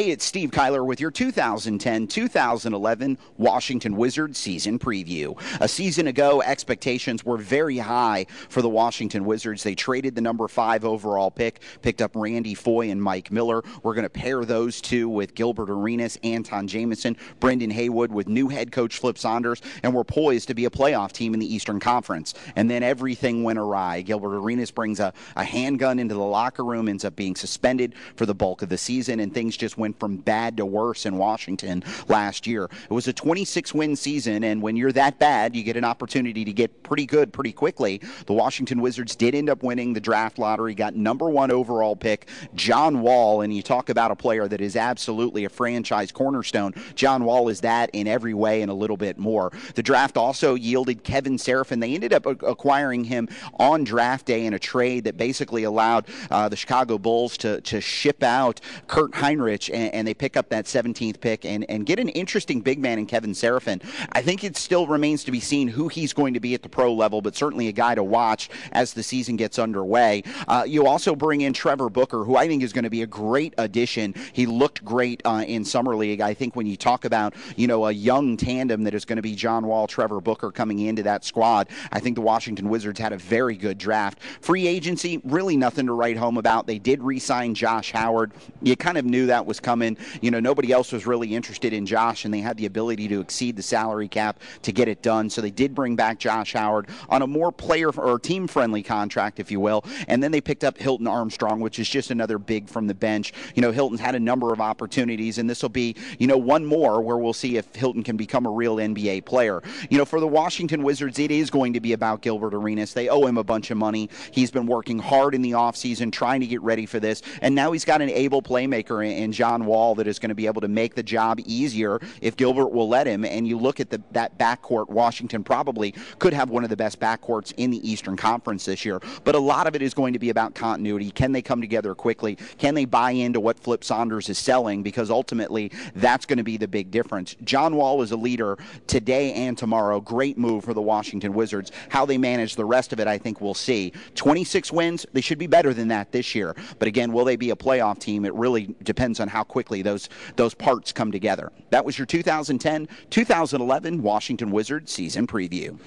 Hey, it's Steve Kyler with your 2010-2011 Washington Wizards season preview. A season ago, expectations were very high for the Washington Wizards. They traded the number 5 overall picked up Randy Foye and Mike Miller. We're going to pair those two with Gilbert Arenas, Anton Jamison, Brendan Haywood with new head coach Flip Saunders, and we're poised to be a playoff team in the Eastern Conference. And then everything went awry. Gilbert Arenas brings a handgun into the locker room, ends up being suspended for the bulk of the season, and things just went from bad to worse in Washington last year. It was a 26-win season, and when you're that bad, you get an opportunity to get pretty good pretty quickly. The Washington Wizards did end up winning the draft lottery, got number 1 overall pick, John Wall, and you talk about a player that is absolutely a franchise cornerstone. John Wall is that in every way and a little bit more. The draft also yielded Kevin Seraphin. They ended up acquiring him on draft day in a trade that basically allowed the Chicago Bulls to ship out Kurt Heinrich, and they pick up that 17th pick and get an interesting big man in Kevin Seraphin. I think it still remains to be seen who he's going to be at the pro level, but certainly a guy to watch as the season gets underway. You also bring in Trevor Booker, who I think is going to be a great addition. He looked great in Summer League. I think when you talk about, a young tandem that is going to be John Wall, Trevor Booker coming into that squad, I think the Washington Wizards had a very good draft. Free agency, really nothing to write home about. They did re-sign Josh Howard. You kind of knew that was coming. Nobody else was really interested in Josh, and they had the ability to exceed the salary cap to get it done. So they did bring back Josh Howard on a more player or team-friendly contract, if you will. And then they picked up Hilton Armstrong, which is just another big from the bench. Hilton's had a number of opportunities, and this will be, one more where we'll see if Hilton can become a real NBA player. For the Washington Wizards, it is going to be about Gilbert Arenas. They owe him a bunch of money. He's been working hard in the offseason trying to get ready for this, and now he's got an able playmaker in John Wall that is going to be able to make the job easier if Gilbert will let him. And you look at that backcourt, Washington probably could have one of the best backcourts in the Eastern Conference this year, but a lot of it is going to be about continuity. Can they come together quickly? Can they buy into what Flip Saunders is selling? Because ultimately, that's going to be the big difference. John Wall is a leader today and tomorrow. Great move for the Washington Wizards. How they manage the rest of it, I think we'll see. 26 wins, they should be better than that this year. But again, will they be a playoff team? It really depends on how quickly those parts come together. That was your 2010-2011 Washington Wizards season preview.